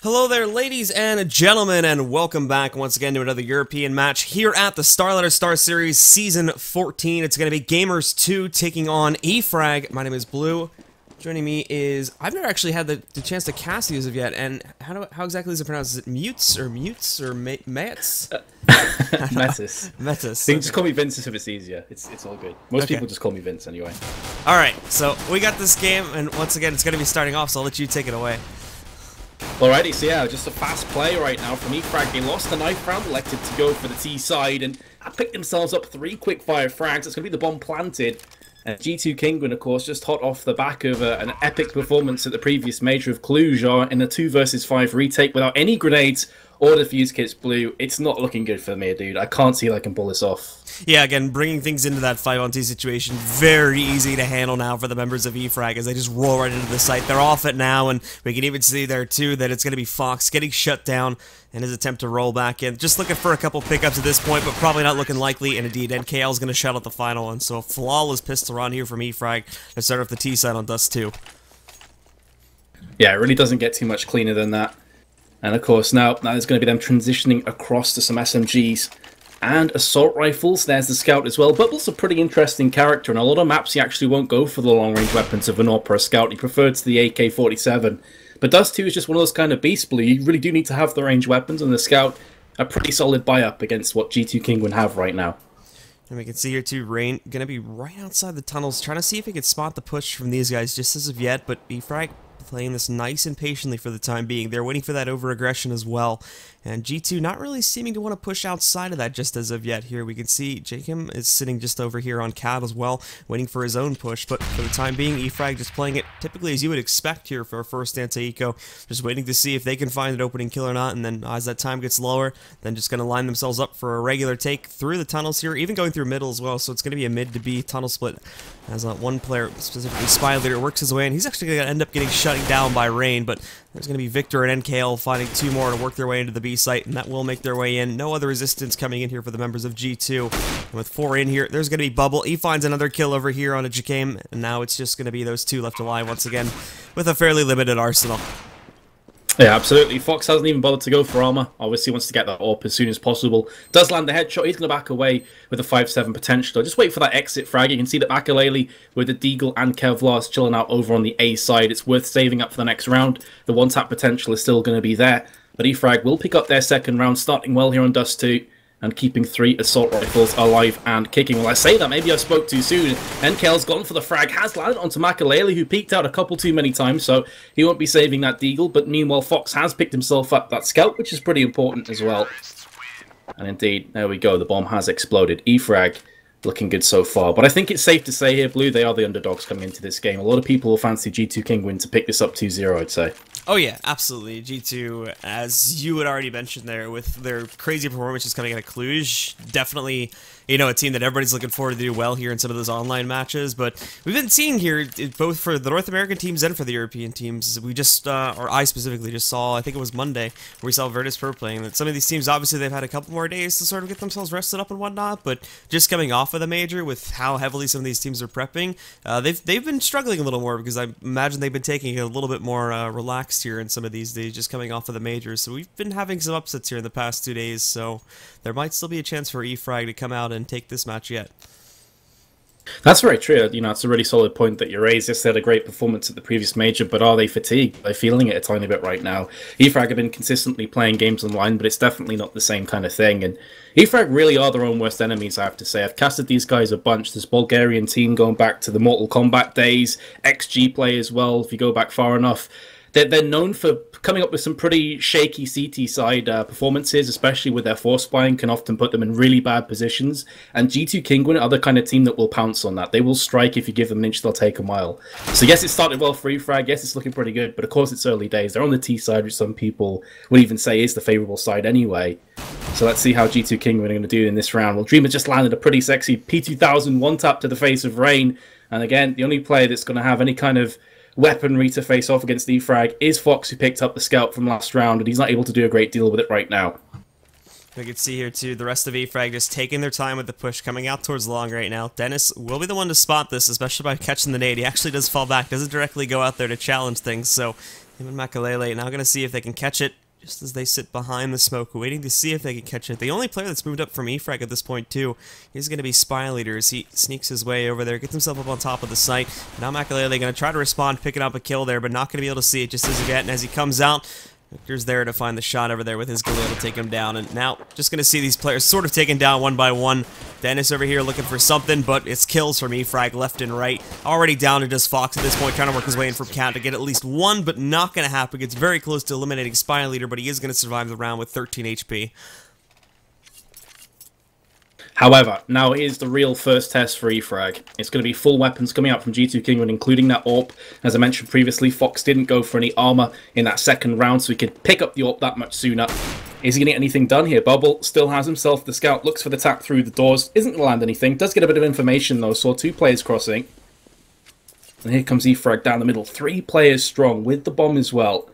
Hello there, ladies and gentlemen, and welcome back once again to another European match here at the StarLadder StarSeries Season 14. It's going to be Gamers 2 taking on E-Frag. My name is Blue. Joining me is... I've never actually had the chance to cast these of yet, and how exactly is it pronounced? Is it Mutes or Mets? Metis. Metis. You can just call me Vince if it's easier. It's all good. Most people just call me Vince anyway. Alright, so we got this game, and once again, it's going to be starting off, so I'll let you take it away. Alrighty, so yeah, just a fast play right now from E-Frag. They lost the knife round, elected to go for the T side, and have picked themselves up 3 quick-fire frags. It's going to be the bomb planted. And G2 Kinguin, of course, just hot off the back of an epic performance at the previous major of Cluj in a 2 versus 5 retake without any grenades or defuse kits. Blue, it's not looking good for me, dude. I can't see if I can pull this off. Yeah, again, bringing things into that 5-on-2 situation, very easy to handle now for the members of E-Frag as they just roll right into the site. They're off it now, and we can even see there, too, that it's going to be Fox getting shut down in his attempt to roll back in. Just looking for a couple pickups at this point, but probably not looking likely, and indeed, NKL is going to shut out the final one. So a flawless pistol run here from E-Frag to start off the T side on Dust 2. Yeah, it really doesn't get too much cleaner than that. And of course, now there's going to be them transitioning across to some SMGs and assault rifles. There's the scout as well. Bubble's a pretty interesting character, and a lot of maps he actually won't go for the long-range weapons of an AWP or a scout. He prefers the AK-47. But Dust 2 is just one of those kind of beasts, Blue. You really do need to have the range weapons, and the scout a pretty solid buy-up against what G2 Kinguin have right now. And we can see here too, Rain going to be right outside the tunnels, trying to see if he can spot the push from these guys just as of yet, but E-Frag playing this nice and patiently for the time being. They're waiting for that over-aggression as well. And G2 not really seeming to want to push outside of that just as of yet. Here we can see Joakim is sitting just over here on Cat as well, waiting for his own push. But for the time being, E-Frag just playing it typically as you would expect here for a first anti-eco. Just waiting to see if they can find an opening kill or not. And then as that time gets lower, then just going to line themselves up for a regular take through the tunnels here, even going through middle as well. So it's going to be a mid to B tunnel split as one player, specifically spyleadeR, works his way in. He's actually going to end up getting shut down by Rain, but there's going to be Viktor and NKL finding 2 more to work their way into the B site, and that will make their way in. No other resistance coming in here for the members of G2. And with 4 in here, there's going to be Bubble. He finds another kill over here on a jkaem, and now it's just going to be those 2 left alive once again with a fairly limited arsenal. Yeah, absolutely. Fox hasn't even bothered to go for armor. Obviously wants to get that up as soon as possible. Does land the headshot. He's going to back away with a 5-7 potential. Just wait for that exit frag. You can see that Maikelele with the Deagle and Kevlar is chilling out over on the A side. It's worth saving up for the next round. The one-tap potential is still going to be there. But E-Frag will pick up their second round, starting well here on Dust 2. And keeping 3 assault rifles alive and kicking. Well, I say that, maybe I spoke too soon. NKL's gone for the frag, has landed onto Maikelele, who peeked out a couple too many times, so he won't be saving that Deagle. But meanwhile, Fox has picked himself up that scout, which is pretty important as well. And indeed, there we go, the bomb has exploded. E-Frag looking good so far. But I think it's safe to say here, Blue, they are the underdogs coming into this game. A lot of people will fancy G2 Kinguin to pick this up 2-0, I'd say. Oh yeah, absolutely. G2, as you had already mentioned there, with their crazy performances coming out of Cluj, definitely, you know, a team that everybody's looking forward to do well here in some of those online matches. But we've been seeing here, both for the North American teams and for the European teams, we just, or I specifically just saw, I think it was Monday, where we saw Virtus.pro playing, that some of these teams, obviously they've had a couple more days to sort of get themselves rested up and whatnot, but just coming off of the major with how heavily some of these teams are prepping, they've been struggling a little more because I imagine they've been taking it a little bit more relaxed here in some of these days, just coming off of the majors. So we've been having some upsets here in the past 2 days, so there might still be a chance for E-Frag to come out and take this match yet. That's very true. You know, it's a really solid point that you raised. Yes, they had a great performance at the previous major, but are they fatigued? They're feeling it a tiny bit right now. E-Frag have been consistently playing games online, but it's definitely not the same kind of thing. And E-Frag really are their own worst enemies, I have to say. I've casted these guys a bunch. This Bulgarian team going back to the Mortal Kombat days, XG play as well, if you go back far enough. They're known for coming up with some pretty shaky CT side performances, especially with their force spying, can often put them in really bad positions. And G2 Kinguin are the kind of team that will pounce on that. They will strike if you give them an inch, they'll take a mile. So yes, it started well for E-Frag. Yes, it's looking pretty good, but of course it's early days. They're on the T side, which some people would even say is the favourable side anyway. So let's see how G2 Kinguin are going to do in this round. Well, Dreamer just landed a pretty sexy P2000 one-tap to the face of Rain. And again, the only player that's going to have any kind of weaponry to face off against E-Frag is Fox, who picked up the scout from last round, and he's not able to do a great deal with it right now. We can see here too, the rest of E-Frag just taking their time with the push, coming out towards long right now. Dennis will be the one to spot this, especially by catching the nade. He actually does fall back, doesn't directly go out there to challenge things, so Him and Maikelele now going to see if they can catch it just as they sit behind the smoke, waiting to see if they can catch it. The only player that's moved up from E-Frag at this point, too, is going to be spyleadeR as he sneaks his way over there, gets himself up on top of the site. Now Maikelele going to try to respond, picking up a kill there, but not going to be able to see it just as yet. And as he comes out, Viktor's there to find the shot over there with his Galil to take him down. And now, just going to see these players sort of taken down one by one. Dennis over here looking for something, but it's kills from E-Frag left and right. Already down to just Fox at this point, trying to work his way in from Cat to get at least one, but not going to happen. Gets very close to eliminating spyleadeR, but he is going to survive the round with 13 HP. However, now is the real first test for E-Frag. It's going to be full weapons coming out from G2 Kingwin, including that AWP. As I mentioned previously, Fox didn't go for any armor in that second round, so he could pick up the AWP that much sooner. Is he going to get anything done here? Bubble still has himself the scout, looks for the tap through the doors, isn't going to land anything, does get a bit of information though, saw 2 players crossing. And here comes E-Frag down the middle, 3 players strong with the bomb as well.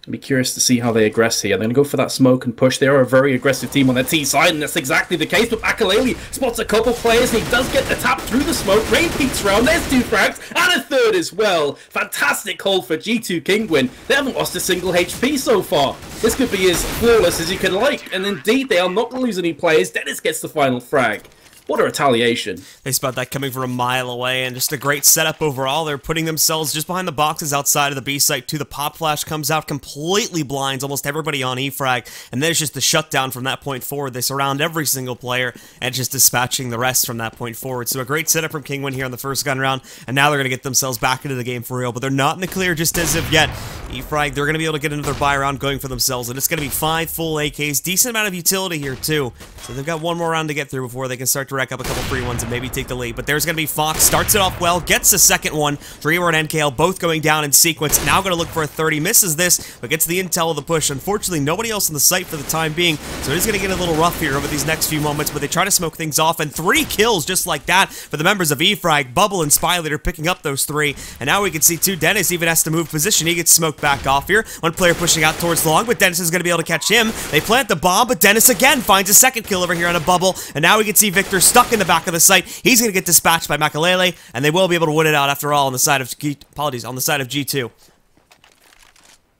I'd be curious to see how they aggress here. They're going to go for that smoke and push. They are a very aggressive team on their T side, and that's exactly the case. But Maikelele spots a couple players, and he does get the tap through the smoke. Rain peeks around. There's 2 frags, and a third as well. Fantastic hold for G2 Kingwin. They haven't lost a single HP so far. This could be as flawless as you can like. And indeed, they are not going to lose any players. Dennis gets the final frag. What a retaliation. They spot that coming from a mile away, and just a great setup overall. They're putting themselves just behind the boxes outside of the B site, too. The pop flash comes out, completely blinds almost everybody on E-Frag, and then it's just the shutdown from that point forward. They surround every single player, and just dispatching the rest from that point forward. So a great setup from Kingwin here on the first gun round, and now they're going to get themselves back into the game for real, but they're not in the clear just as of yet. E-Frag, they're going to be able to get another buy round going for themselves, and it's going to be 5 full AKs. Decent amount of utility here, too. So they've got one more round to get through before they can start to rack up a couple free ones and maybe take the lead. But there's going to be Fox. Starts it off well. Gets the second one. Dreamer and NKL both going down in sequence. Now going to look for a 30. Misses this, but gets the intel of the push. Unfortunately, nobody else in the site for the time being. So it is going to get a little rough here over these next few moments. But they try to smoke things off. And 3 kills just like that for the members of E-Frag. Bubble and spyleadeR picking up those 3. And now we can see, too, Dennis even has to move position. He gets smoked back off here. One player pushing out towards long, but Dennis is going to be able to catch him. They plant the bomb, but Dennis again finds a second kill over here on a bubble. And now we can see Viktor stuck in the back of the site. He's going to get dispatched by Maikelele, and they will be able to win it out after all on the side of on the side of G2.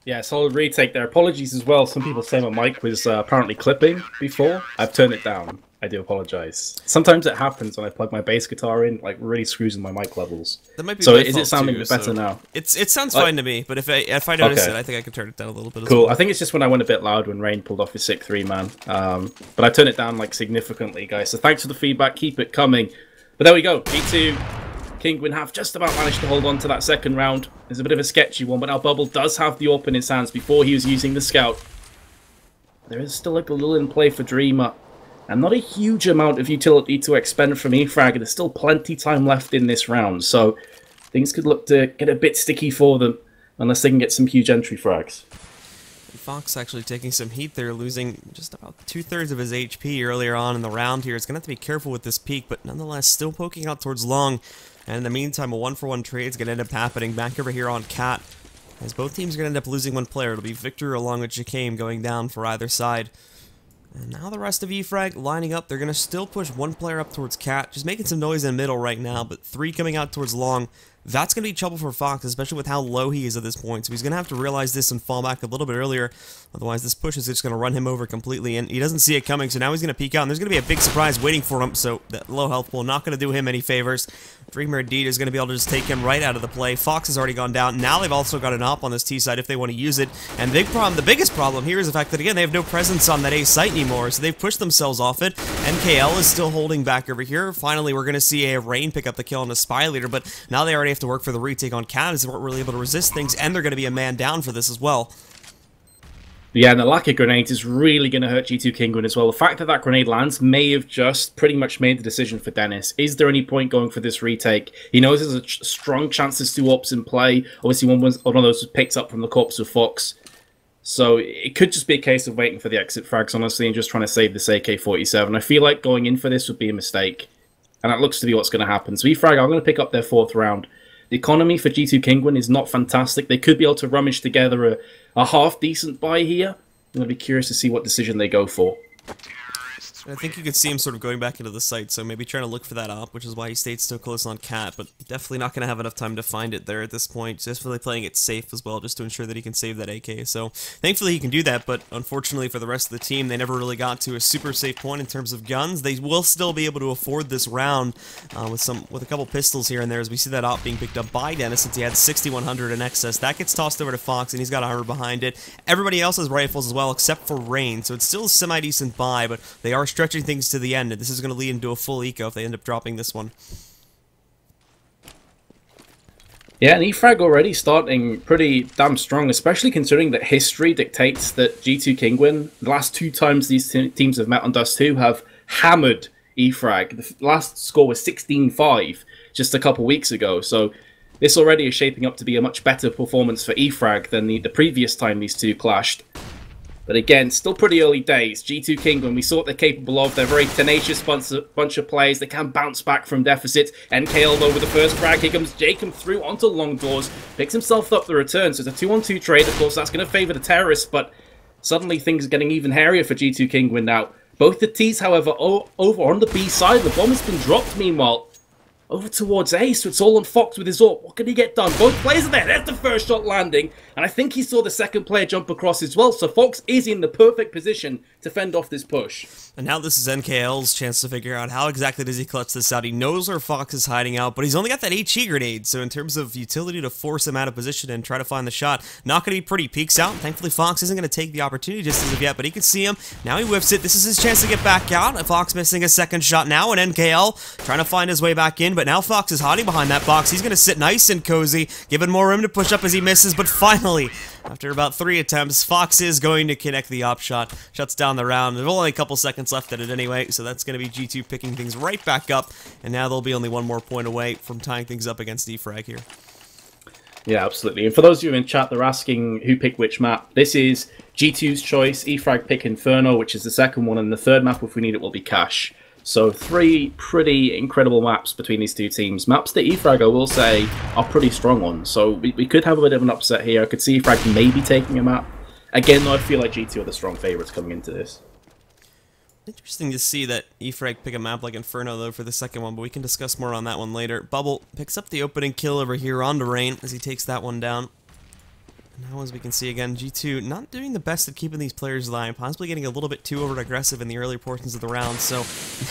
Yeah, solid retake there. Apologies as well. Some people say my mic was apparently clipping before. I've turned it down. I do apologize. Sometimes it happens when I plug my bass guitar in, like really screws in my mic levels. That might be so is it sounding a bit better now? It sounds fine to me, but if I notice it, I think I can turn it down a little bit as well. Cool. I think it's just when I went a bit loud when Rain pulled off his sick 3-man. But I turned it down like significantly, guys. So thanks for the feedback. Keep it coming. But there we go. G2 Kingwin have just about managed to hold on to that second round. There's a bit of a sketchy one, but now Bubble does have the AWP in his hands before he was using the scout. There is still a Galil in play for Dreamer. And not a huge amount of utility to expend from E-Frag. There's still plenty time left in this round, so things could look to get a bit sticky for them unless they can get some huge entry frags. Fox actually taking some heat there, losing just about 2/3 of his HP earlier on in the round here. It's going to have to be careful with this peak, but nonetheless still poking out towards long. And in the meantime, a 1-for-1 trade is going to end up happening back over here on Cat, as both teams are going to end up losing one player. It'll be Viktor along with jkaem going down for either side. And now the rest of E-Frag lining up. They're going to still push one player up towards Cat, just making some noise in the middle right now, but 3 coming out towards long. That's going to be trouble for Fox, especially with how low he is at this point. So he's going to have to realize this and fall back a little bit earlier. Otherwise, this push is just going to run him over completely, and he doesn't see it coming, so now he's going to peek out, and there's going to be a big surprise waiting for him, so that low health pool not going to do him any favors. Dreamer indeed is going to be able to just take him right out of the play. Fox has already gone down. Now they've also got an op on this T side if they want to use it. And the biggest problem here is the fact that, again, they have no presence on that A site anymore, so they've pushed themselves off it. NKL is still holding back over here. Finally, we're going to see a Rain pick up the kill on the spyleadeR, but now they already have to work for the retake on Cat as they weren't really able to resist things, and they're going to be a man down for this as well. Yeah, and the lack of grenades is really going to hurt G2 Kingwin as well. The fact that that grenade lands may have just pretty much made the decision for Dennis. Is there any point going for this retake? He knows there's a strong chance there's 2 AWPs in play. Obviously, one of those was picked up from the corpse of Fox. So it could just be a case of waiting for the exit frags, honestly, and just trying to save this AK-47. I feel like going in for this would be a mistake. And that looks to be what's going to happen. So E-Frag are going to pick up their 4th round. The economy for G2 Kingwin is not fantastic. They could be able to rummage together a half-decent buy here. I'm going to be curious to see what decision they go for. I think you could see him sort of going back into the site, so maybe trying to look for that op, which is why he stayed so close on Cat, but definitely not going to have enough time to find it there at this point. Just really playing it safe as well, just to ensure that he can save that AK. So thankfully he can do that, but unfortunately for the rest of the team, they never really got to a super safe point in terms of guns. They will still be able to afford this round with a couple pistols here and there, as we see that op being picked up by Dennis since he had 6,100 in excess. That gets tossed over to Fox, and he's got armor behind it. Everybody else has rifles as well, except for Rain, so it's still a semi-decent buy, but they are stretching things to the end, and this is going to lead into a full eco if they end up dropping this one. Yeah, and E-Frag already starting pretty damn strong, especially considering that history dictates that G2 Kinguin, the last 2 times these teams have met on Dust 2, have hammered E-Frag. The last score was 16-5 just a couple weeks ago, so this already is shaping up to be a much better performance for E-Frag than the previous time these two clashed. But again, still pretty early days. G2 Kinguin, we saw what they're capable of. They're a very tenacious bunch of players. They can bounce back from deficits. NKL though with the first frag. Here comes Joakim through onto long doors. Picks himself up the return. So it's a 2-on-2 trade. Of course, that's going to favour the terrorists. But suddenly things are getting even hairier for G2 Kinguin now. Both the Ts, however, over on the B side. The bomb has been dropped, meanwhile. Over towards A, so it's all on Fox with his AWP. What can he get done? Both players are there. There's the first shot landing. And I think he saw the second player jump across as well. So Fox is in the perfect position to fend off this push. And now this is NKL's chance to figure out how exactly does he clutch this out. He knows where Fox is hiding out, but he's only got that HE grenade. So in terms of utility to force him out of position and try to find the shot, not going to be pretty. Peeks out. Thankfully, Fox isn't going to take the opportunity just as of yet, but he can see him. Now he whiffs it. This is his chance to get back out. Fox missing a second shot now, and NKL trying to find his way back in, but now Fox is hiding behind that box. He's going to sit nice and cozy, giving more room to push up as he misses, but finally, after about 3 attempts, Fox is going to connect the op shot. Shuts down the round. There's only a couple seconds left at it anyway, so that's going to be G2 picking things right back up, and now they'll be only one more point away from tying things up against E-Frag here. Yeah, absolutely. And for those of you in chat, they're asking who picked which map. This is G2's choice. E-Frag pick Inferno, which is the second one, and the third map, if we need it, will be Cash. So 3 pretty incredible maps between these two teams. Maps that E-Frag, I will say, are pretty strong on. So we could have a bit of an upset here. I could see E-Frag maybe taking a map. Again, though, I feel like G2 are the strong favourites coming into this. Interesting to see that E-Frag pick a map like Inferno, though, for the second one, but we can discuss more on that one later. Bubble picks up the opening kill over here on Rain as he takes that one down. Now, as we can see again, G2 not doing the best at keeping these players alive, possibly getting a little bit too over-aggressive in the early portions of the round. So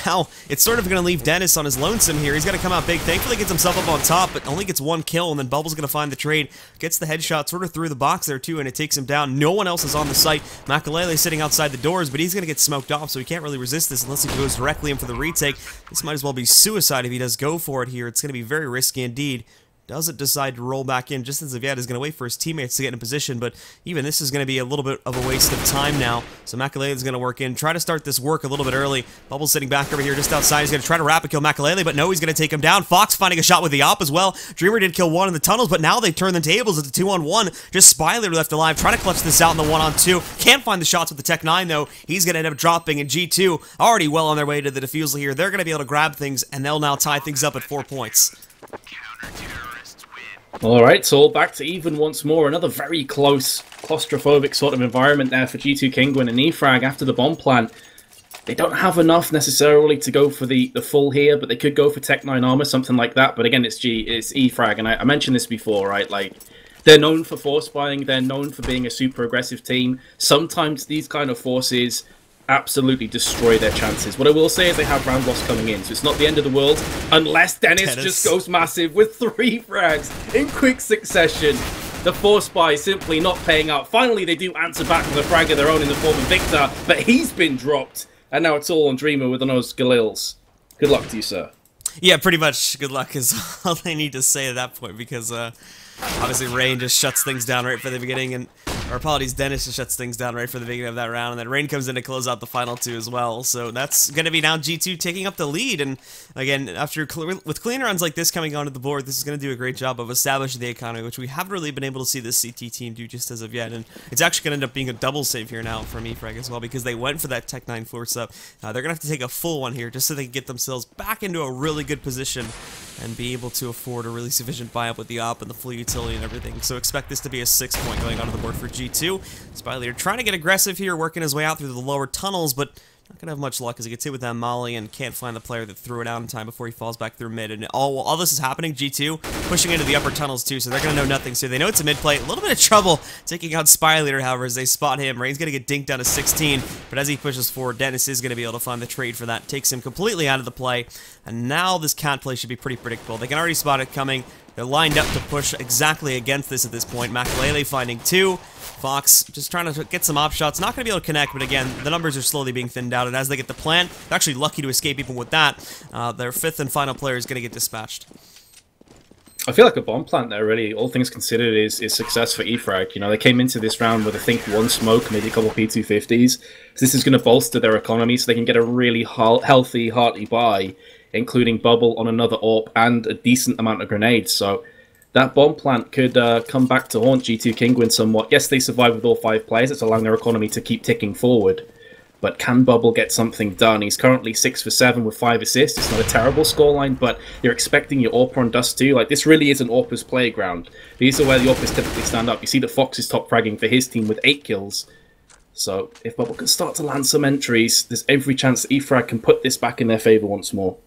now it's sort of going to leave Dennis on his lonesome here. He's got to come out big. Thankfully, gets himself up on top, but only gets 1 kill, and then Bubble's going to find the trade. Gets the headshot sort of through the box there, too, and it takes him down. No one else is on the site. Maikelele sitting outside the doors, but he's going to get smoked off, so he can't really resist this unless he goes directly in for the retake. This might as well be suicide if he does go for it here. It's going to be very risky indeed. Doesn't decide to roll back in just as if Yad is going to wait for his teammates to get in position, but even this is going to be a little bit of a waste of time now. So Maikelele is going to work in, try to start this work a little bit early. Bubble's sitting back over here just outside. He's going to try to rapid kill Maikelele, but no, he's going to take him down. Fox finding a shot with the op as well. Dreamer did kill 1 in the tunnels, but now they've turned the tables. It's a 2-on-1. Just spyleadeR left alive, trying to clutch this out in the 1-on-2. Can't find the shots with the Tech 9 though. He's going to end up dropping, and G2 already well on their way to the defusal here. They're going to be able to grab things, and they'll now tie things up at 4 points. Alright, so all back to even once more. Another very close, claustrophobic sort of environment there for G2 Kinguin and E-Frag after the bomb plant. They don't have enough necessarily to go for the full here, but they could go for Tech 9 armor, something like that. But again, it's E-Frag, and I mentioned this before, right? Like, they're known for force buying, they're known for being a super aggressive team. Sometimes these kind of forces absolutely destroy their chances. What I will say is they have round loss coming in, so it's not the end of the world unless Dennis just goes massive with 3 frags in quick succession. The force buy simply not paying out. Finally, they do answer back with a frag of their own in the form of Viktor, but he's been dropped, and now it's all on Dreamer with those Galils. Good luck to you, sir. Yeah, pretty much good luck is all they need to say at that point, because obviously Rain just shuts things down right for the beginning, and or apologies, Dennis just shuts things down right for the beginning of that round, and then Rain comes in to close out the final 2 as well. So that's going to be now G2 taking up the lead, and again, with clean runs like this coming onto the board, this is going to do a great job of establishing the economy, which we haven't really been able to see this CT team do just as of yet, and it's actually going to end up being a double save here now from E-Frag as well, because they went for that Tech 9 force up. They're going to have to take a full one here just so they can get themselves back into a really good position and be able to afford a really sufficient buy-up with the op and the full utility and everything. So expect this to be a 6-point going onto the board for G2. spyleadeR trying to get aggressive here, working his way out through the lower tunnels, but Not gonna have much luck as he gets hit with that molly and can't find the player that threw it out in time before he falls back through mid. And all this is happening, G2 pushing into the upper tunnels too, so they're gonna know nothing. So they know it's a mid play. A little bit of trouble taking out spyleadeR, however, as they spot him. Rain's gonna get dinked down to 16, but as he pushes forward, Dennis is gonna be able to find the trade for that. Takes him completely out of the play, and now this cat play should be pretty predictable. They can already spot it coming. They're lined up to push exactly against this at this point. Maikelele finding 2. Fox just trying to get some op shots. Not going to be able to connect, but again, the numbers are slowly being thinned out, and as they get the plant, they're actually lucky to escape even with that. Their 5th and final player is going to get dispatched. I feel like a bomb plant there, really, all things considered, is success for E-Frag. You know, they came into this round with, I think, 1 smoke, maybe a couple of P250s. So this is going to bolster their economy so they can get a really healthy, hearty buy, including bubble on another AWP and a decent amount of grenades. So that bomb plant could come back to haunt G2 Kinguin somewhat. Yes, they survived with all 5 players. It's allowing their economy to keep ticking forward. But can Bubble get something done? He's currently 6 for 7 with 5 assists. It's not a terrible scoreline, but you're expecting your AWPer on Dust 2. Like, this really is an AWPer's playground. These are where the AWPers typically stand up. You see that Fox is top fragging for his team with 8 kills. So if Bubble can start to land some entries, there's every chance that E-Frag can put this back in their favor once more.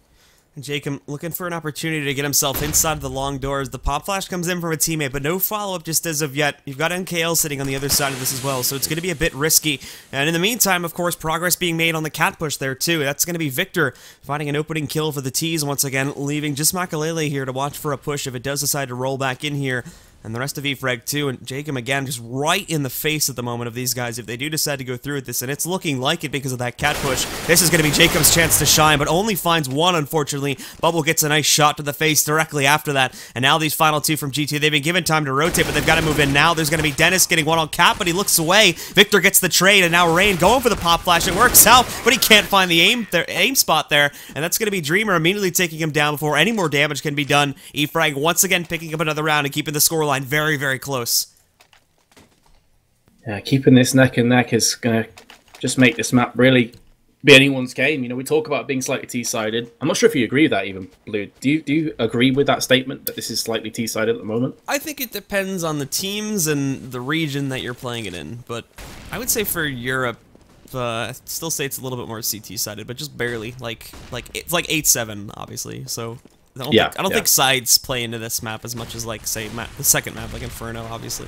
Jkaem looking for an opportunity to get himself inside the long doors. The pop flash comes in from a teammate, but no follow-up just as of yet. You've got NKL sitting on the other side of this as well, so it's going to be a bit risky. And in the meantime, of course, progress being made on the cat push there too. That's going to be Viktor finding an opening kill for the T's once again, leaving just Maikelele here to watch for a push if it does decide to roll back in here. And the rest of E-Frag too, and Jkaem again just right in the face at the moment of these guys if they do decide to go through with this, and it's looking like it because of that cat push. This is going to be Jkaem's chance to shine, but only finds 1, unfortunately. Bubble gets a nice shot to the face directly after that, and now these final 2 from G2, they've been given time to rotate, but they've got to move in now. There's going to be Dennis getting 1 on Cap, but he looks away. Viktor gets the trade, and now Rain going for the pop flash. It works out, but he can't find the aim spot there, and that's going to be Dreamer immediately taking him down before any more damage can be done. E-Frag once again picking up another round and keeping the scoreline very, very close. Yeah, keeping this neck and neck is going to just make this map really be anyone's game. You know, we talk about being slightly T-sided. I'm not sure if you agree with that even, Blue. Do you agree with that statement, that this is slightly T-sided at the moment? I think it depends on the teams and the region that you're playing it in, but I would say for Europe, I'd still say it's a little bit more CT-sided, but just barely. It's like 8-7, obviously, so I don't think sides play into this map as much as, like, say, the second map, like Inferno, obviously.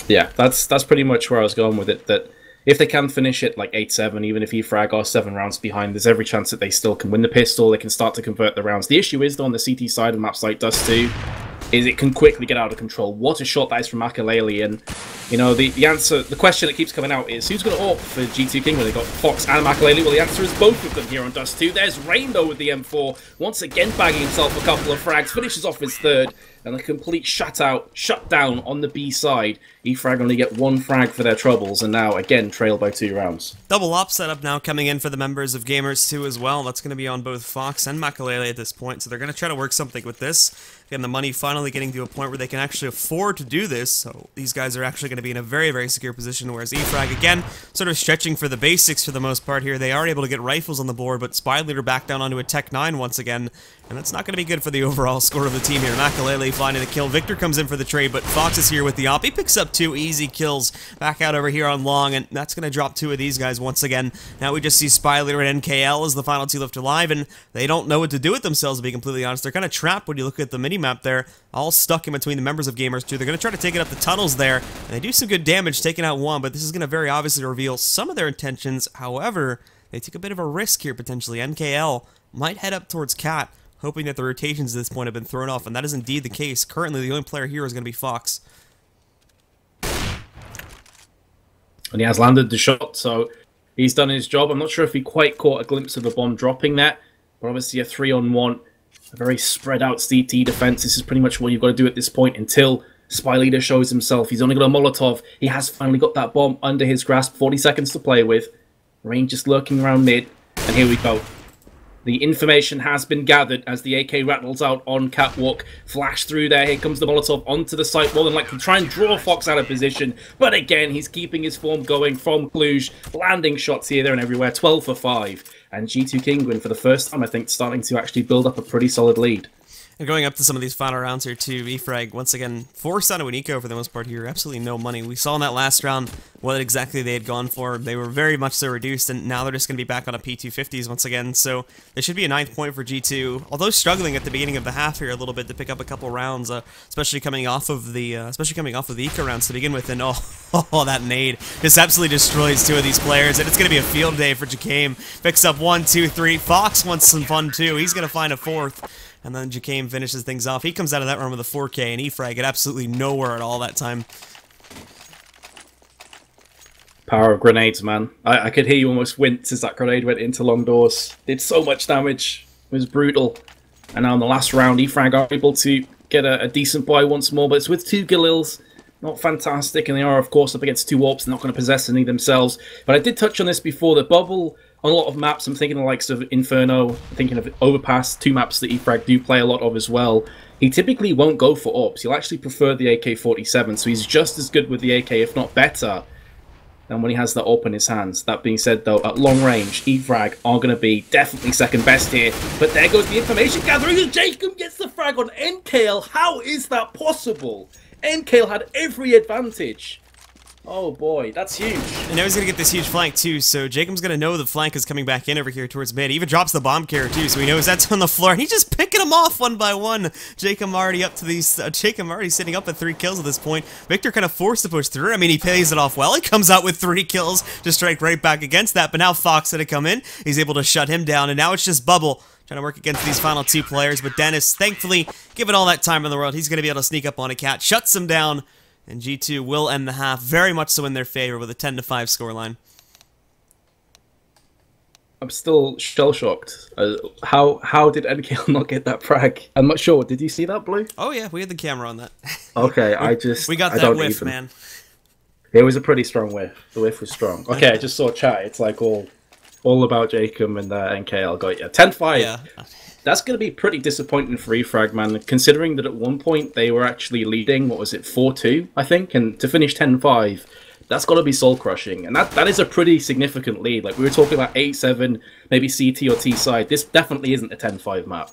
Yeah, that's pretty much where I was going with it, that if they can finish it like 8-7, even if E-Frag are 7 rounds behind, there's every chance that they still can win the pistol, they can start to convert the rounds. The issue is, though, on the CT side of maps like Dust 2, is it can quickly get out of control. What a shot that is from Maikelele, and, you know, the answer, the question that keeps coming out is, who's going to AWP for G2 King when they got Fox and Maikelele? Well, the answer is both of them here on Dust 2. There's Rain, though, with the M4, once again bagging himself a couple of frags, finishes off his 3rd, and a complete shutdown on the B side. E-Frag only get 1 frag for their troubles, and now, again, trail by 2 rounds. Double op setup now coming in for the members of Gamers 2 as well. That's going to be on both Fox and Maikelele at this point, so they're going to try to work something with this. Again, the money finally getting to a point where they can actually afford to do this, so these guys are actually going to be in a very, very secure position, whereas E-Frag, again, sort of stretching for the basics for the most part here. They are able to get rifles on the board, but spyleadeR back down onto a Tech 9 once again, and that's not going to be good for the overall score of the team here. Maikelele finding the kill. Viktor comes in for the trade, but Fox is here with the op. He picks up 2 easy kills back out over here on long, and that's going to drop 2 of these guys once again. Now we just see spyleadeR and NKL as the final 2 left alive, and they don't know what to do with themselves, to be completely honest. They're kind of trapped when you look at the mini-map there, all stuck in between the members of Gamers 2. They're going to try to take it up the tunnels there, and they do some good damage taking out 1, but this is going to very obviously reveal some of their intentions. However, they take a bit of a risk here, potentially. NKL might head up towards Cat, hoping that the rotations at this point have been thrown off, and that is indeed the case. Currently, the only player here is going to be Fox. And he has landed the shot, so he's done his job. I'm not sure if he quite caught a glimpse of the bomb dropping there, but obviously a 3-on-1, a very spread out CT defense. This is pretty much what you've got to do at this point until spyleadeR shows himself. He's only got a Molotov. He has finally got that bomb under his grasp. 40 seconds to play with. Rain just lurking around mid, and here we go. The information has been gathered as the AK rattles out on Catwalk. Flash through there. Here comes the Molotov onto the site. More than likely try and draw Fox out of position. But again, he's keeping his form going from Cluj. Landing shots here, there and everywhere. 12 for 5. And G2 Kinguin, for the first time, I think, starting to actually build up a pretty solid lead. And going up to some of these final rounds here too, E-Frag, once again, forced onto an eco for the most part here. Absolutely no money. We saw in that last round what exactly they had gone for. They were very much so reduced, and now they're just going to be back on a P250s once again. So there should be a 9th point for G2, although struggling at the beginning of the half here a little bit to pick up a couple rounds, especially coming off of the eco rounds to begin with. And oh, that nade just absolutely destroys 2 of these players, and it's going to be a field day for jkaem. Picks up 1, 2, 3. Fox wants some fun too. He's going to find a 4th. And then jkaem finishes things off. He comes out of that round with a 4K, and E-Frag at absolutely nowhere at all that time. Power of grenades, man. I could hear you almost wince as that grenade went into long doors. Did so much damage. It was brutal. And now in the last round, E-Frag are able to get a decent buy once more, but it's with 2 Galils. Not fantastic, and they are, of course, up against 2 Warps. They're not going to possess any themselves. But I did touch on this before. The bubble, on a lot of maps, I'm thinking of the likes of Inferno, I'm thinking of Overpass, 2 maps that E-Frag do play a lot of as well. He typically won't go for AWPs. He'll actually prefer the AK-47, so he's just as good with the AK, if not better, than when he has the AWP in his hands. That being said, though, at long range, E-Frag are going to be definitely second best here. But there goes the information gathering, and jkaem gets the frag on Mikail. How is that possible? Mikail had every advantage. Oh boy, that's huge. And now he's going to get this huge flank too, so jkaem's going to know the flank is coming back in over here towards mid. He even drops the bomb carrier too, so he knows that's on the floor, and he's just picking them off one by one. jkaem already up to these, jkaem already sitting up at 3 kills at this point. Viktor kind of forced to push through. I mean, he pays it off well. He comes out with 3 kills to strike right back against that, but now Fox had to come in. He's able to shut him down, and now it's just Bubble trying to work against these final 2 players, but Dennis, thankfully, given all that time in the world, he's going to be able to sneak up on a cat, shuts him down, and G2 will end the half very much so in their favor with a 10-5 scoreline. I'm still shell-shocked. How did Mikail not get that frag? I'm not sure. Did you see that, Blue? Oh yeah, we had the camera on that. Okay, we got that whiff, man. It was a pretty strong whiff. The whiff was strong. Okay, I just saw chat. It's like all about jkaem and Mikail. Got you. 10-5. Yeah. That's going to be pretty disappointing for E-Frag, man, considering that at one point they were actually leading, what was it, 4-2, I think? And to finish 10-5, that's got to be soul-crushing. And that is a pretty significant lead. Like, we were talking about 8-7, maybe CT or T side. This definitely isn't a 10-5 map.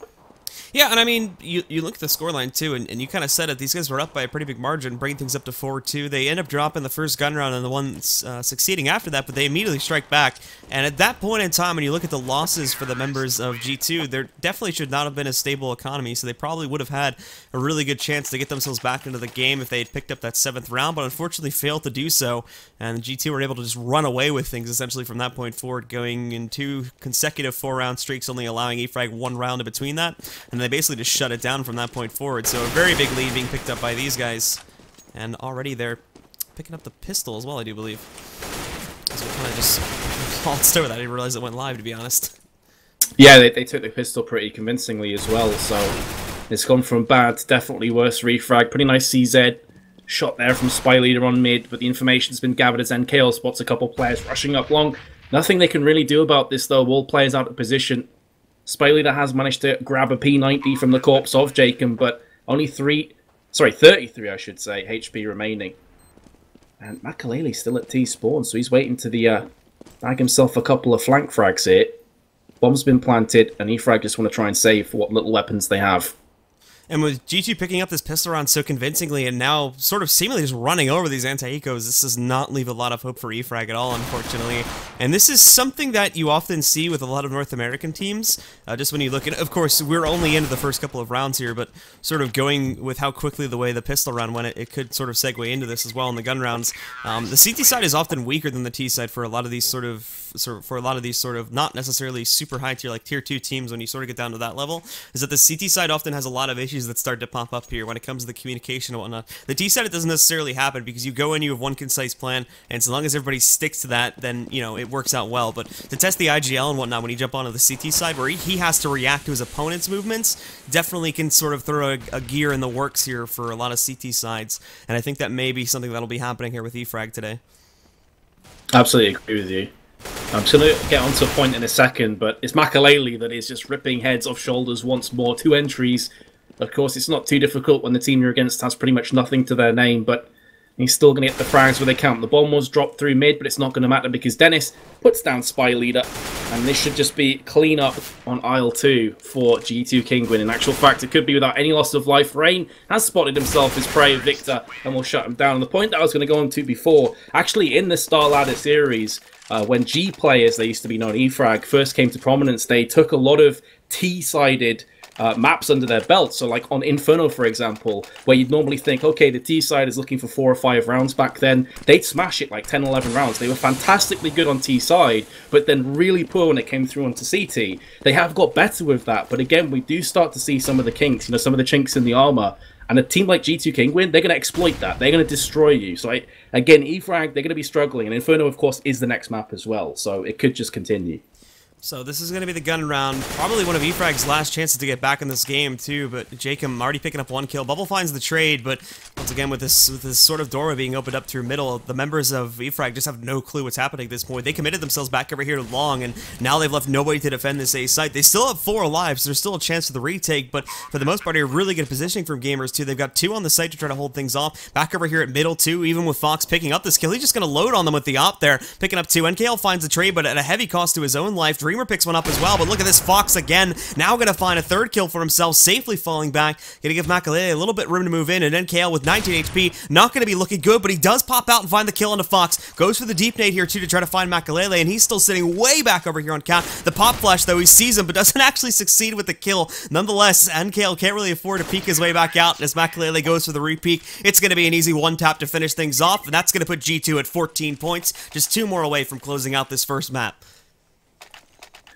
Yeah, and I mean, you look at the scoreline too, and you kind of said it. These guys were up by a pretty big margin, bringing things up to 4-2. They end up dropping the first gun round and the one succeeding after that, but they immediately strike back. And at that point in time, when you look at the losses for the members of G2, there definitely should not have been a stable economy, so they probably would have had a really good chance to get themselves back into the game if they had picked up that 7th round, but unfortunately failed to do so. And G2 were able to just run away with things essentially from that point forward, going in 2 consecutive 4-round streaks, only allowing E-Frag 1 round in between that. And they basically just shut it down from that point forward. So a very big lead being picked up by these guys. And already they're picking up the pistol as well, I do believe. So we kind of just waltzed over that. I didn't realize it went live, to be honest. Yeah, they took the pistol pretty convincingly as well. So it's gone from bad to definitely worse for E-Frag. Pretty nice CZ shot there from spyleadeR on mid, but the information's been gathered as Mikail spots a couple players rushing up long. Nothing they can really do about this, though. All players out of position. spyleadeR has managed to grab a P90 from the corpse of jkaem, but only 33, I should say, HP remaining. And Maikelele still at T-spawn, so he's waiting to bag himself a couple of flank frags here. Bomb's been planted, and E-Frag just want to try and save what little weapons they have. And with G2 picking up this pistol round so convincingly and now sort of seemingly just running over these anti-ecos, this does not leave a lot of hope for E-Frag at all, unfortunately. And this is something that you often see with a lot of North American teams. Just when you look at, of course, we're only into the first couple of rounds here, but sort of going with how quickly the way the pistol round went, it could sort of segue into this as well in the gun rounds. The CT side is often weaker than the T side for a lot of these sort of not necessarily super high tier, like tier 2 teams. When you sort of get down to that level, is that the CT side often has a lot of issues that start to pop up here when it comes to the communication and whatnot. The T side, it doesn't necessarily happen because you go in, you have one concise plan, and so long as everybody sticks to that, then, you know, it works out well. But to test the IGL and whatnot, when you jump onto the CT side, where he has to react to his opponent's movements, definitely can sort of throw a gear in the works here for a lot of CT sides, and I think that may be something that'll be happening here with E-Frag today. Absolutely agree with you. I'm just going to get onto a point in a second, but it's Maikelele that is just ripping heads off shoulders once more. 2 entries. Of course, it's not too difficult when the team you're against has pretty much nothing to their name, but He's still going to get the frags where they count. The bomb was dropped through mid, but it's not going to matter because Dennis puts down spyleadeR, and this should just be clean up on aisle 2 for G2 Kinguin. In actual fact, it could be without any loss of life. Rain has spotted himself as prey, Viktor, and will shut him down. And the point that I was going to go on to before, actually in the StarLadder series, when G players, they used to be known, E-Frag, first came to prominence, they took a lot of T-sided maps under their belt. So like on Inferno, for example, where you'd normally think, okay, the T side is looking for 4 or 5 rounds back then, they'd smash it like 10, 11 rounds. They were fantastically good on T side, but then really poor when it came through onto CT. They have got better with that, but again, we do start to see some of the kinks, you know, some of the chinks in the armor. And a team like G2 Kinguin, they're going to exploit that. They're going to destroy you. So again, E-Frag, they're going to be struggling. And Inferno, of course, is the next map as well. So it could just continue. So this is going to be the gun round. Probably one of E-Frag's last chances to get back in this game, too. But Joakim already picking up 1 kill. Bubble finds the trade, but once again, with this sort of doorway being opened up through middle, the members of E-Frag just have no clue what's happening at this point. They committed themselves back over here long, and now they've left nobody to defend this A site. They still have 4 alive, so there's still a chance for the retake, but for the most part, they're really good positioning from gamers, too. They've got 2 on the site to try to hold things off. Back over here at middle, too, even with Fox picking up this kill. He's just going to load on them with the op there, picking up 2. NKL finds the trade, but at a heavy cost to his own life. Dreamer picks one up as well. But look at this, Fox again, now going to find a 3rd kill for himself, safely falling back. Going to give Maikelele a little bit room to move in, and NKL with 19 HP, not going to be looking good, but he does pop out and find the kill onto Fox. Goes for the deep nade here, too, to try to find Maikelele, and he's still sitting way back over here on count. The pop flash, though, he sees him, but doesn't actually succeed with the kill. Nonetheless, NKL can't really afford to peek his way back out, and as Maikelele goes for the repeat, it's going to be an easy 1-tap to finish things off, and that's going to put G2 at 14 points, just 2 more away from closing out this first map.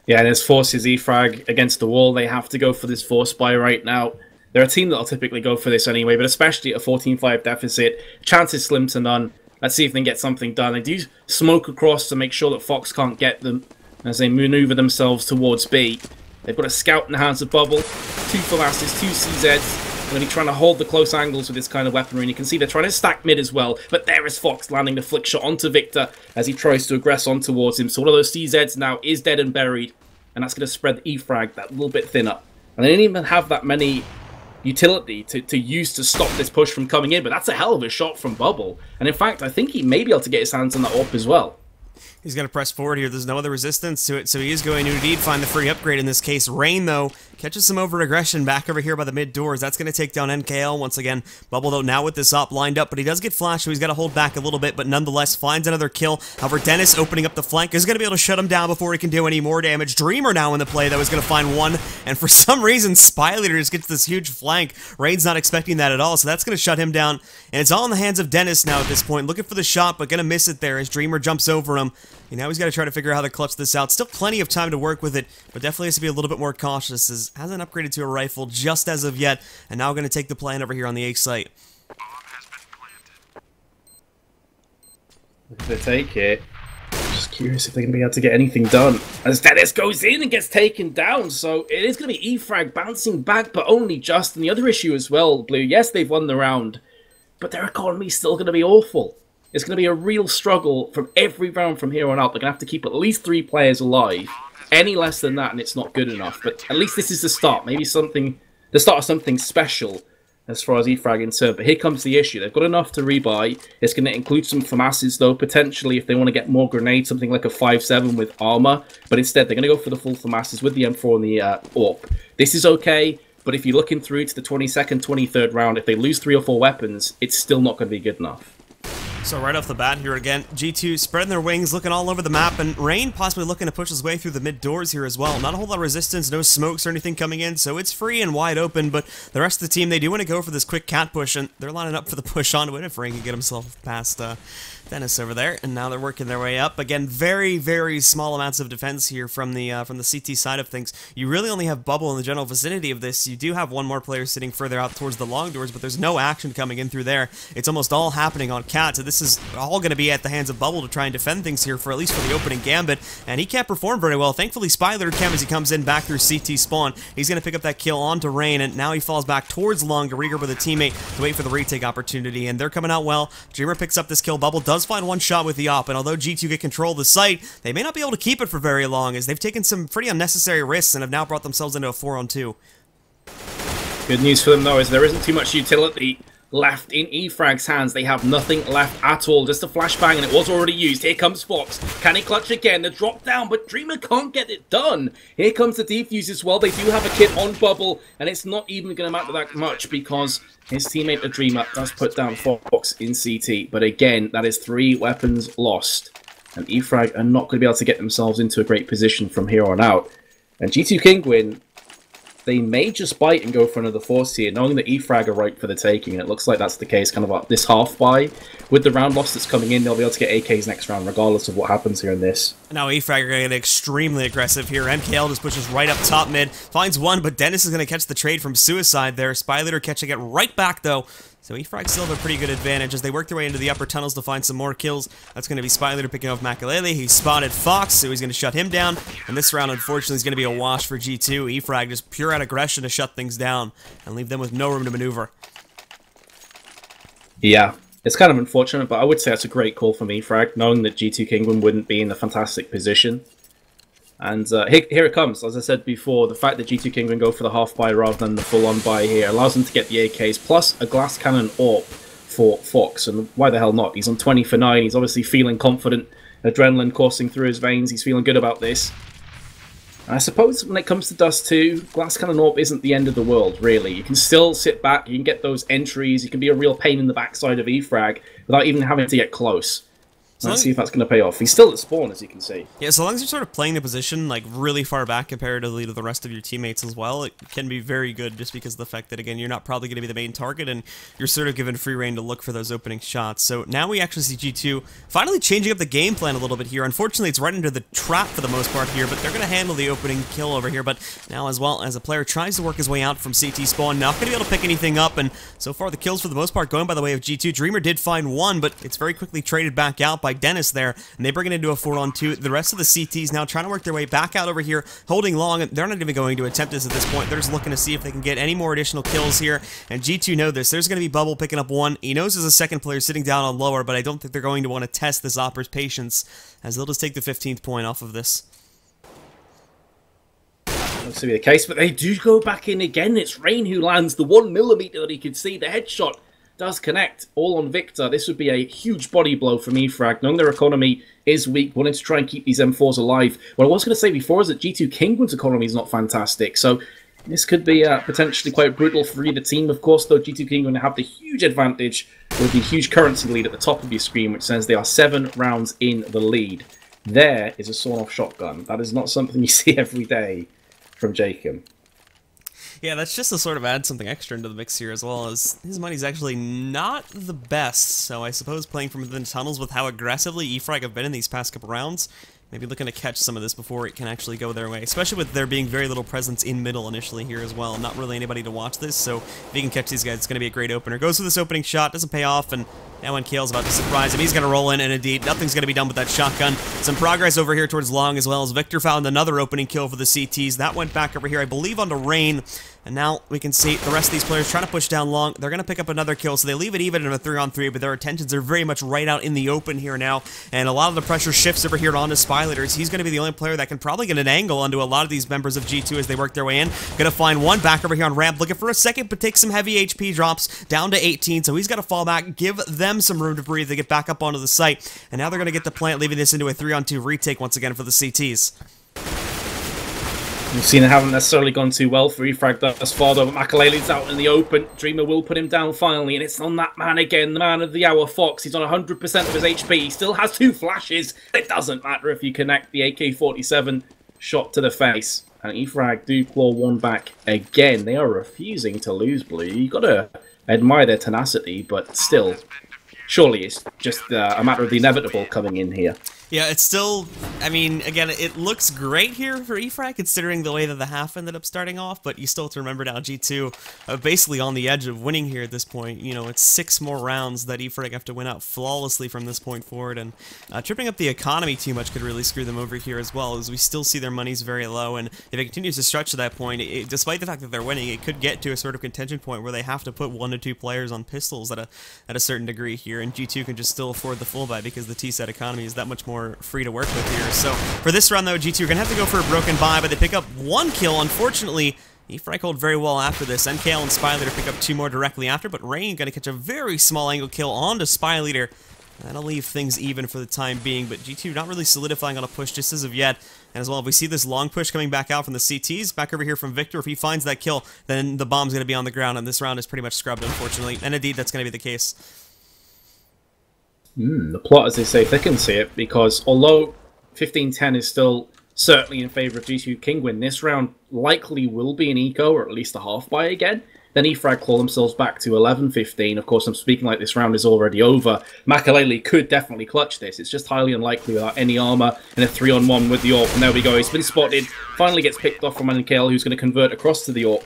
Yeah, and this forces E-Frag against the wall. They have to go for this force buy right now. They're a team that'll typically go for this anyway, but especially at a 14-5 deficit, chance is slim to none. Let's see if they can get something done. They do smoke across to make sure that Fox can't get them as they maneuver themselves towards B. They've got a scout in the hands of Bubble, 2 Falasses, 2 CZs. They're going to be trying to hold the close angles with this kind of weaponry, and you can see they're trying to stack mid as well, but there is Fox landing the flick shot onto Viktor as he tries to aggress on towards him. So one of those CZs now is dead and buried, and that's going to spread the E-Frag that little bit thinner. And they didn't even have that many utility to use to stop this push from coming in, but that's a hell of a shot from Bubble. And in fact, I think he may be able to get his hands on that AWP as well. He's going to press forward here. There's no other resistance to it, so he is going to indeed find the free upgrade in this case. Rain, though, catches some over-aggression back over here by the mid doors. That's going to take down NKL once again. Bubble, though, now with this op lined up, but he does get flashed, so he's got to hold back a little bit, but nonetheless finds another kill. However, Dennis opening up the flank is going to be able to shut him down before he can do any more damage. Dreamer now in the play, though, is going to find 1, and for some reason, spyleadeR just gets this huge flank. Rain's not expecting that at all, so that's going to shut him down, and it's all in the hands of Dennis now at this point, looking for the shot, but going to miss it there as Dreamer jumps over him. And now he's got to try to figure out how to clutch this out. Still plenty of time to work with it, but definitely has to be a little bit more cautious, as hasn't upgraded to a rifle just as of yet, and now going to take the plan over here on the A site. If they take it, I'm just curious if they're going to be able to get anything done. As Dennis goes in and gets taken down, so it is going to be E-Frag bouncing back, but only just. And the other issue as well, Blue, yes, they've won the round, but their economy's still going to be awful. It's going to be a real struggle from every round from here on out. They're going to have to keep at least 3 players alive. Any less than that, and it's not good enough. But at least this is the start. Maybe the start of something special as far as E-Frag is concerned. But here comes the issue. They've got enough to rebuy. It's going to include some FAMASs, though, potentially if they want to get more grenades, something like a 5.7 with armor. But instead, they're going to go for the full FAMASs with the M4 and the AWP. This is okay, but if you're looking through to the 22nd, 23rd round, if they lose 3 or 4 weapons, it's still not going to be good enough. So right off the bat here again, G2 spreading their wings, looking all over the map, and Rain possibly looking to push his way through the mid doors here as well. Not a whole lot of resistance, no smokes or anything coming in, so it's free and wide open, but the rest of the team, they do want to go for this quick cat push, and they're lining up for the push onto it if Rain can get himself past Dennis over there, and now they're working their way up. Again, very, very small amounts of defense here from the CT side of things. You really only have Bubble in the general vicinity of this. You do have one more player sitting further out towards the long doors, but there's no action coming in through there. It's almost all happening on cat, so this is all going to be at the hands of Bubble to try and defend things here for at least for the opening gambit, and he can't perform very well. Thankfully, spyleadeR can as he comes in back through CT spawn. He's going to pick up that kill onto Rain, and now he falls back towards long to regroup with a teammate to wait for the retake opportunity, and they're coming out well. Dreamer picks up this kill. Bubble does find one shot with the op, and although G2 get control of the site, they may not be able to keep it for very long, as they've taken some pretty unnecessary risks and have now brought themselves into a 4-on-2. Good news for them, though, is there isn't too much utility left in E-Frag's hands. They have nothing left at all. Just a flashbang, and it was already used. Here comes Fox. Can he clutch again? The drop down, but Dreamer can't get it done. Here comes the defuse as well. They do have a kit on Bubble, and it's not even going to matter that much because his teammate, the Dreamer, does put down Fox in CT. But again, that is 3 weapons lost. And E-Frag are not going to be able to get themselves into a great position from here on out. And G2 Kinguin, they may just bite and go for another force here, knowing that E-Frag are ripe for the taking, and it looks like that's the case kind of like this half buy. With the round loss that's coming in, they'll be able to get AKs next round, regardless of what happens here in this. Now E-Frag are going to get extremely aggressive here. Mikail just pushes right up top mid, finds one, but Dennis is going to catch the trade from Suicide there. spyleadeR catching it right back, though. So E-Frag still have a pretty good advantage as they work their way into the upper tunnels to find some more kills. That's going to be spyleadeR picking off Maikelele. He spotted Fox, so he's going to shut him down. And this round, unfortunately, is going to be a wash for G2. E-Frag just pure out aggression to shut things down and leave them with no room to maneuver. Yeah, it's kind of unfortunate, but I would say that's a great call from E-Frag, knowing that G2 Kinguin wouldn't be in a fantastic position. And here it comes. As I said before, the fact that G2 Kinguin go for the half buy rather than the full-on buy here allows them to get the AKs, plus a glass cannon AWP for Fox. And why the hell not? He's on 20 for 9. He's obviously feeling confident. Adrenaline coursing through his veins. He's feeling good about this. And I suppose when it comes to Dust 2, glass cannon AWP isn't the end of the world, really. You can still sit back. You can get those entries. You can be a real pain in the backside of E-Frag without even having to get close. Let's see if that's going to pay off. He's still at spawn, as you can see. Yeah, so long as you're sort of playing the position like really far back comparatively to the rest of your teammates as well, it can be very good just because of the fact that, again, you're not probably going to be the main target and you're sort of given free reign to look for those opening shots. So now we actually see G2 finally changing up the game plan a little bit here. Unfortunately, it's right into the trap for the most part here, but they're going to handle the opening kill over here. But now as well, as a player tries to work his way out from CT spawn, not going to be able to pick anything up, and so far the kills for the most part going by the way of G2. Dreamer did find one, but it's very quickly traded back out by Dennis there. And they bring it into a 4-on-2. The rest of the CTs now trying to work their way back out over here, holding long. They're not even going to attempt this at this point. They're just looking to see if they can get any more additional kills here. And G2 know this. There's going to be Bubble picking up one. He knows there's a second player sitting down on lower, but I don't think they're going to want to test this Opper's patience, as they'll just take the 15th point off of this. Looks to be the case, but they do go back in again. It's Rain who lands the 1mm that he could see. The headshot does connect, all on Viktor. This would be a huge body blow from E-Frag, knowing their economy is weak, wanting to try and keep these M4s alive. What I was going to say before is that G2 Kinguin's economy is not fantastic, so this could be potentially quite brutal for either team. Of course, though, G2 Kinguin have the huge advantage with the huge currency lead at the top of your screen, which says they are 7 rounds in the lead. There is a sawn-off shotgun. That is not something you see every day from Joakim. Yeah, that's just to sort of add something extra into the mix here, as well as his money's actually not the best, so I suppose playing from within tunnels with how aggressively E-Frag have been in these past couple rounds, maybe looking to catch some of this before it can actually go their way, especially with there being very little presence in middle initially here as well. Not really anybody to watch this, so if he can catch these guys, it's going to be a great opener. Goes for this opening shot, doesn't pay off, and now Mikail's about to surprise him. He's going to roll in, and indeed, nothing's going to be done with that shotgun. Some progress over here towards long, as well as Viktor found another opening kill for the CTs. That went back over here, I believe, onto Rain. And now we can see the rest of these players trying to push down long. They're going to pick up another kill, so they leave it even in a 3-on-3, but their attentions are very much right out in the open here now. And a lot of the pressure shifts over here onto spyleadeR. He's going to be the only player that can probably get an angle onto a lot of these members of G2 as they work their way in. Going to find one back over here on ramp, looking for a second, but takes some heavy HP drops down to 18, so he's got to fall back, give them some room to breathe to get back up onto the site. And now they're going to get the plant, leaving this into a 3-on-2 retake once again for the CTs. We've seen it haven't necessarily gone too well for E-Frag thus far, though, but Maikelele's out in the open. Dreamer will put him down finally, and it's on that man again, the man of the hour, Fox. He's on 100% of his HP. He still has 2 flashes. It doesn't matter if you connect the AK-47 shot to the face. And E-Frag do claw one back again. They are refusing to lose blue. You've got to admire their tenacity, but still, surely it's just a matter of the inevitable coming in here. Yeah, it's still, I mean, again, it looks great here for E-Frag, considering the way that the half ended up starting off, but you still have to remember now G2 basically on the edge of winning here at this point. You know, it's 6 more rounds that E-Frag have to win out flawlessly from this point forward, and tripping up the economy too much could really screw them over here as well, as we still see their money's very low, and if it continues to stretch to that point, despite the fact that they're winning, it could get to a sort of contention point where they have to put 1 to 2 players on pistols at a certain degree here, and G2 can just still afford the full buy because the T-set economy is that much more free to work with here. So for this round though, G2 are going to have to go for a broken buy, but they pick up 1 kill. Unfortunately, E-Frag hold very well after this. Mikail and spyleadeR pick up 2 more directly after, but Rain going to catch a very small angle kill onto spyleadeR. That'll leave things even for the time being, but G2 not really solidifying on a push just as of yet. And as well, if we see this long push coming back out from the CTs, back over here from Viktor, if he finds that kill, then the bomb's going to be on the ground, and this round is pretty much scrubbed, unfortunately. And indeed, that's going to be the case. The plot, as they say, thickens here, because although 15-10 is still certainly in favour of G2 Kinguin, this round likely will be an eco, or at least a half buy again. Then E-Frag claw themselves back to 11-15. Of course, I'm speaking like this round is already over. Maikelele could definitely clutch this. It's just highly unlikely without any armor and a 3-on-1 with the AWP. And there we go. He's been spotted. Finally gets picked off from Mikail, who's going to convert across to the AWP.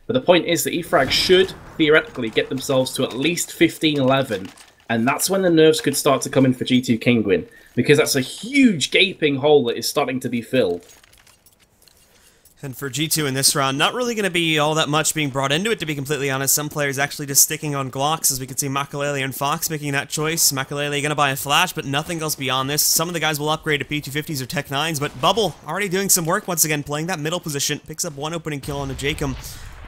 But the point is that E-Frag should theoretically get themselves to at least 15-11. And that's when the nerves could start to come in for G2 Kinguin, because that's a huge gaping hole that is starting to be filled. And for G2 in this round, not really going to be all that much being brought into it, to be completely honest. Some players actually just sticking on Glocks, as we can see Maikelele and Fox making that choice. Maikelele going to buy a flash, but nothing else beyond this. Some of the guys will upgrade to P250s or Tech 9s, but Bubble already doing some work once again, playing that middle position. Picks up 1 opening kill on the jkaem.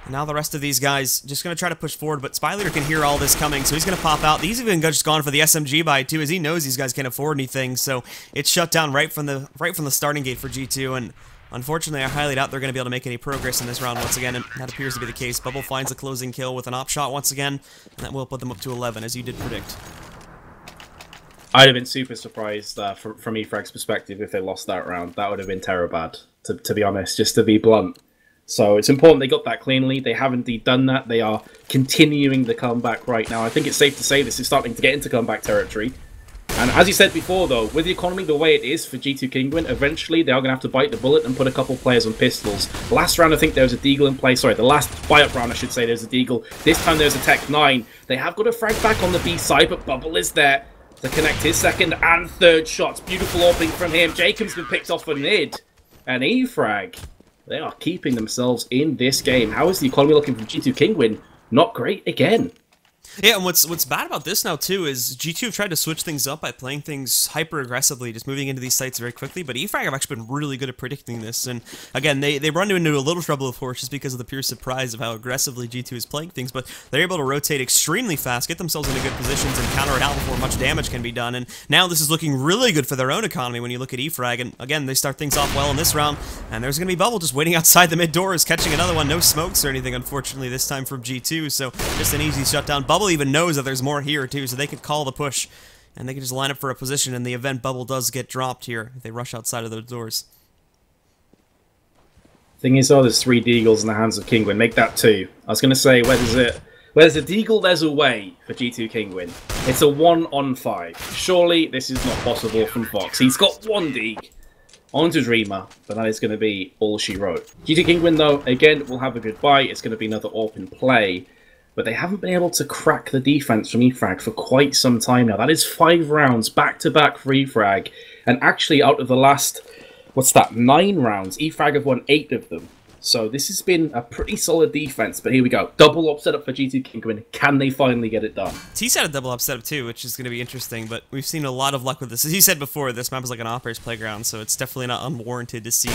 And now the rest of these guys just going to try to push forward, but spyleadeR can hear all this coming, so he's going to pop out. He's even just gone for the SMG buy too, as he knows these guys can't afford anything, so it's shut down right from the starting gate for G2, and unfortunately, I highly doubt they're going to be able to make any progress in this round once again, and that appears to be the case. Bubble finds a closing kill with an op shot once again, and that will put them up to 11, as you did predict. I'd have been super surprised from E-Frag's perspective if they lost that round. That would have been terrible, to be honest, just to be blunt. So it's important they got that cleanly. They have indeed done that. They are continuing the comeback right now. I think it's safe to say this is starting to get into comeback territory. And as you said before, though, with the economy the way it is for G2 Kinguin, eventually they are going to have to bite the bullet and put a couple players on pistols. Last round, I think there was a Deagle in play. Sorry, the last buy-up round, I should say, there's a Deagle. This time there's a Tech 9. They have got a frag back on the B side, but Bubble is there to connect his second and third shots. Beautiful opening from him. jkaem's been picked off for mid. And E-Frag, they are keeping themselves in this game. How is the economy looking from G2 Kinguin? Not great again. Yeah, and what's bad about this now, too, is G2 have tried to switch things up by playing things hyper-aggressively, just moving into these sites very quickly, but E-Frag have actually been really good at predicting this, and again, they run into a little trouble, of course, just because of the pure surprise of how aggressively G2 is playing things, but they're able to rotate extremely fast, get themselves into good positions, and counter it out before much damage can be done, and now this is looking really good for their own economy when you look at E-Frag, and again, they start things off well in this round, and there's going to be Bubble just waiting outside the mid doors, catching another one, no smokes or anything, unfortunately, this time from G2, so just an easy shutdown. Bubble even knows that there's more here too, so they could call the push, and they can just line up for a position in the event Bubble does get dropped here if they rush outside of those doors. Thing is, there's 3 Deagles in the hands of Kinguin. Make that 2. I was going to say, where there's a Deagle, there's a way for G2 Kinguin. It's a 1-on-5. Surely this is not possible from Fox. He's got 1 Deag onto Dreamer, but that is going to be all she wrote. G2 Kinguin, though, again, will have a good buy. It's going to be another AWP in play. But they haven't been able to crack the defense from E-Frag for quite some time now. That is 5 rounds back-to-back for E-Frag. And actually, out of the last, 9 rounds, E-Frag have won 8 of them. So this has been a pretty solid defense. But here we go. Double up setup for G2 Kinguin. Can they finally get it done? T's had a double up setup too, which is going to be interesting. But we've seen a lot of luck with this. As you said before, this map is like an operator's playground. So it's definitely not unwarranted to see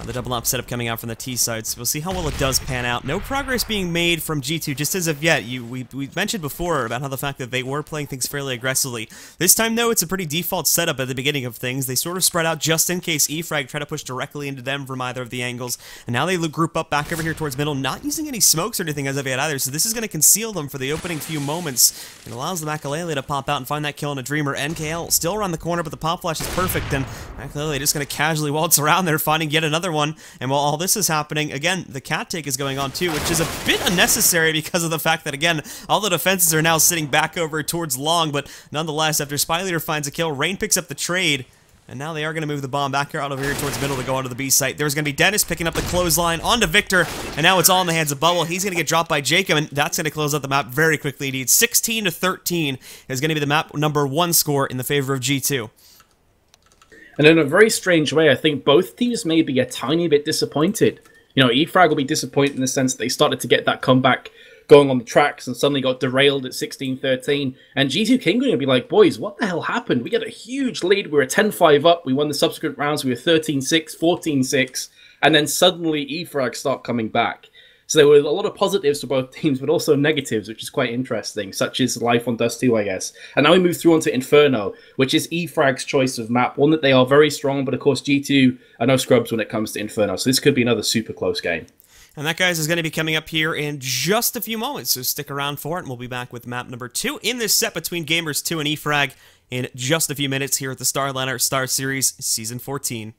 the double up setup coming out from the T side, so we'll see how well it does pan out. No progress being made from G2 just as of yet. We mentioned before about how the fact that they were playing things fairly aggressively. This time, though, it's a pretty default setup at the beginning of things. They sort of spread out just in case E-Frag try to push directly into them from either of the angles, and now they group up back over here towards middle, not using any smokes or anything as of yet either, so this is going to conceal them for the opening few moments. It allows the Maikelele to pop out and find that kill on a Dreamer. NKL still around the corner, but the pop flash is perfect, and Maikelele just going to casually waltz around there, finding yet another one. And while all this is happening, again, the cat take is going on too, which is a bit unnecessary because of the fact that, again, all the defenses are now sitting back over towards long, but nonetheless, after spyleadeR finds a kill, Rain picks up the trade, and now they are going to move the bomb back out over here towards middle to go onto the B site. There's going to be Dennis picking up the clothesline onto Viktor, and now it's all in the hands of Bubble. He's going to get dropped by jkaem, and that's going to close out the map very quickly indeed. 16-13 is going to be the map number 1 score in the favor of G2. And in a very strange way, I think both teams may be a tiny bit disappointed. You know, E-Frag will be disappointed in the sense that they started to get that comeback going on the tracks and suddenly got derailed at 16-13. And G2 Kinguin will be like, boys, what the hell happened? We got a huge lead. We were 10-5 up. We won the subsequent rounds. We were 13-6, 14-6. and then suddenly E-Frag start coming back. So there were a lot of positives for both teams, but also negatives, which is quite interesting, such as life on Dust 2, I guess. And now we move through onto Inferno, which is E-Frag's choice of map, one that they are very strong, but of course G2 are no scrubs when it comes to Inferno, so this could be another super close game. And that, guys, is going to be coming up here in just a few moments, so stick around for it, and we'll be back with map number 2 in this set between Gamers 2 and E-Frag in just a few minutes here at the StarLadder StarSeries Season 14.